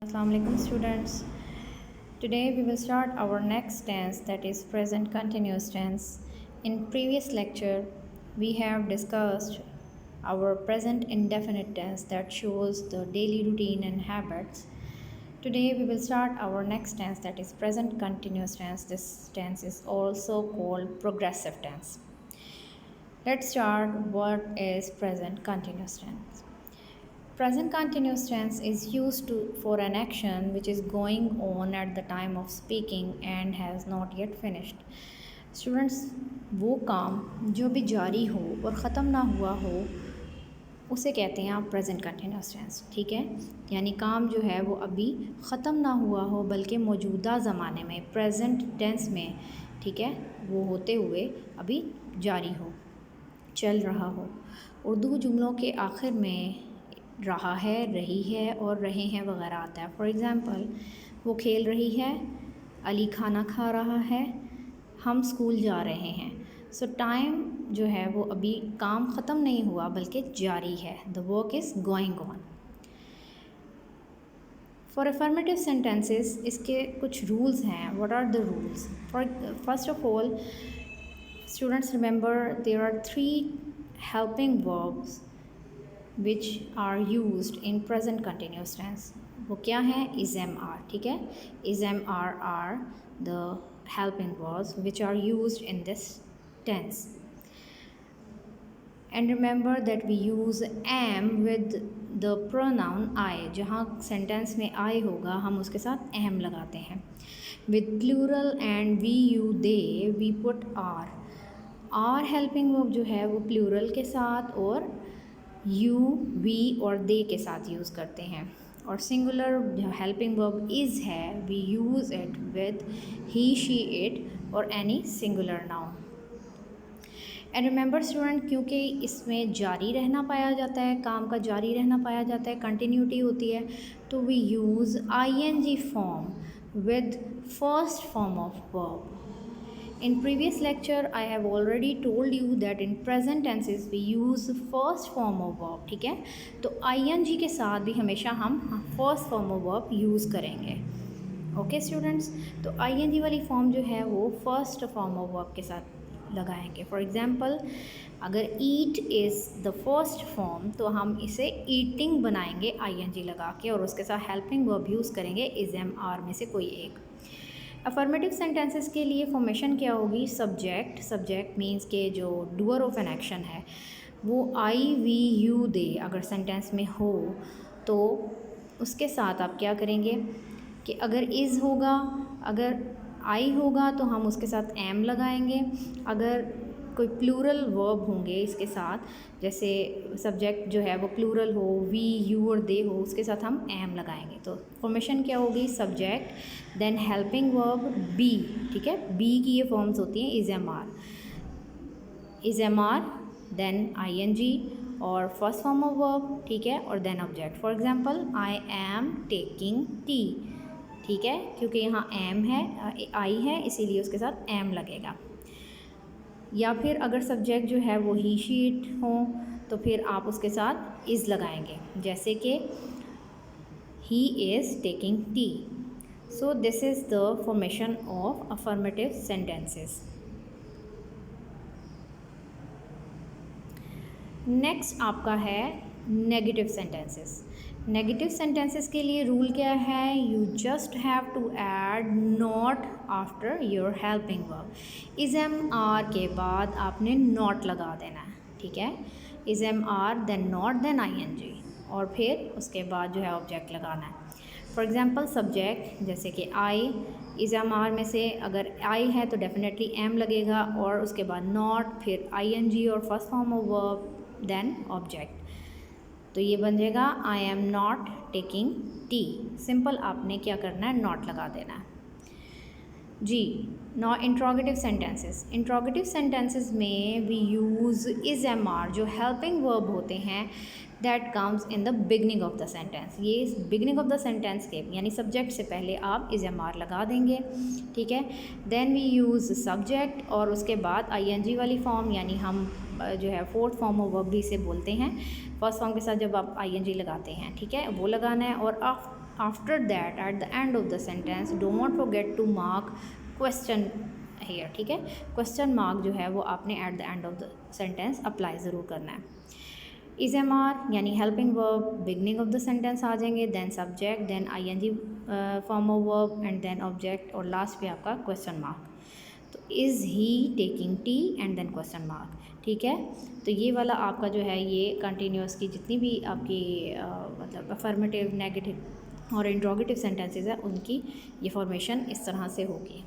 Assalamu alaikum students. Today we will start our next tense, that is present continuous tense. In previous lecture we have discussed our present indefinite tense that shows the daily routine and habits. Today we will start our next tense, that is present continuous tense. This tense is also called progressive tense. Let's start what is present continuous tense. Present continuous tense is used for an action which is going on at the time of speaking and has not yet finished. Students, वो काम जो भी जारी हो और ख़त्म ना हुआ हो उसे कहते हैं आप प्रेजेंट कंटिन्यूस टेंस. ठीक है, यानी काम जो है वो अभी ख़त्म ना हुआ हो बल्कि मौजूदा ज़माने में प्रेजेंट टेंस में, ठीक है, वो होते हुए अभी जारी हो, चल रहा हो. उर्दू जुमलों के आखिर में रहा है, रही है और रहे हैं वगैरह आता है. फॉर एग्ज़ाम्पल, वो खेल रही है, अली खाना खा रहा है, हम स्कूल जा रहे हैं. सो टाइम जो है वो अभी काम ख़त्म नहीं हुआ बल्कि जारी है. The work is going on. For affirmative sentences इसके कुछ रूल्स हैं. What are the rules? First of all, students remember there are 3 helping verbs which are used in present continuous tense. वो क्या हैं? is am are. ठीक है, is am are the helping verbs which are used in this tense. And remember that we use am with the pronoun I. जहाँ sentence में I होगा हम उसके साथ am लगाते हैं. With plural and we, you, they we put are. are helping verb जो है वो प्लूरल के साथ और यू, वी और दे के साथ यूज़ करते हैं. और सिंगुलर जो हेल्पिंग वर्ब इज़ है, we use it with he, she, it और any singular noun. And remember student, क्योंकि इसमें जारी रहना पाया जाता है, काम का जारी रहना पाया जाता है, कंटिन्यूटी होती है, तो we use ing form with first form of verb. In previous lecture I have already told you that in present tenses we use first form of verb. ठीक है, तो ing के साथ भी हमेशा हम first form of verb use करेंगे. Okay students, तो ing वाली फॉर्म जो है वो फर्स्ट फॉर्म ऑफ वर्ब के साथ लगाएंगे. फॉर एग्ज़ाम्पल, अगर ईट इज़ द फर्स्ट फॉर्म तो हम इसे ईटिंग बनाएंगे ing लगा के और उसके साथ हेल्पिंग वर्ब यूज़ करेंगे इज़ एम आर में से कोई एक. अफर्मेटिव सेंटेंसेस के लिए फॉर्मेशन क्या होगी? सब्जेक्ट. सब्जेक्ट मीन्स के जो डूअर ऑफ एन एक्शन है वो आई, वी, यू, दे अगर सेंटेंस में हो तो उसके साथ आप क्या करेंगे कि अगर इज़ होगा, अगर आई होगा तो हम उसके साथ एम लगाएंगे. अगर कोई प्लूरल वर्ब होंगे इसके साथ, जैसे सब्जेक्ट जो है वो प्लूरल हो, वी, यू और दे हो, उसके साथ हम एम लगाएंगे. तो फॉर्मेशन क्या होगी? Subject then helping verb be. ठीक है, बी की ये फॉर्म्स होती हैं is am are. Is am are then I N G और फर्स्ट फॉर्म ऑफ वर्ब, ठीक है, और then object. For example, I am taking tea. ठीक है, क्योंकि यहाँ एम है, आई है, इसीलिए उसके साथ एम लगेगा. या फिर अगर सब्जेक्ट जो है वो ही, शी, इट हो तो फिर आप उसके साथ इज़ लगाएंगे, जैसे कि he is taking tea. So this is the formation of affirmative sentences. Next आपका है नेगेटिव सेंटेंसेस. नेगेटिव सेंटेंसेस के लिए रूल क्या है? You just have to add not after your helping verb. Is am are के बाद आपने not लगा देना है. ठीक है, is am are then not then I N G और फिर उसके बाद जो है ऑब्जेक्ट लगाना है. फॉर एग्ज़ाम्पल, सब्जेक्ट जैसे कि आई, इज़ एम आर में से अगर आई है तो डेफिनेटली एम लगेगा और उसके बाद नॉट, फिर आई एन जी और first form of verb then object. तो ये बन जाएगा I am not taking tea. Simple आपने क्या करना है? नॉट लगा देना है जी. Now interrogative sentences. Interrogative sentences में we use is am are जो हेल्पिंग वर्ब होते हैं that comes in the beginning of the sentence. ये बिगनिंग ऑफ द सेंटेंस के यानी सब्जेक्ट से पहले आप इज़ एम आर लगा देंगे. ठीक है, देन वी यूज़ सब्जेक्ट और उसके बाद आई एन जी वाली फॉर्म, यानी हम जो है फोर्थ फॉर्म ऑफ वर्ब भी इसे बोलते हैं. फर्स्ट फॉर्म के साथ जब आप आई एन जी लगाते हैं, ठीक है, वो लगाना है. और after that at the end of the sentence don't forget to mark question here, ठीक है। क्वेश्चन मार्क जो है वो आपने at the end of the sentence apply ज़रूर करना है। इज एम आर यानी helping verb beginning of the sentence आ जाएंगे, then subject, then ING form of verb and then object, और लास्ट पे आपका क्वेश्चन मार्क। तो is he taking tea and then question mark, ठीक है। तो ये वाला आपका जो है ये कंटिन्यूस की जितनी भी आपकी मतलब अफर्मेटिव, नेगेटिव और इंट्रोगेटिव सेंटेंसेस है उनकी ये फॉर्मेशन इस तरह से होगी।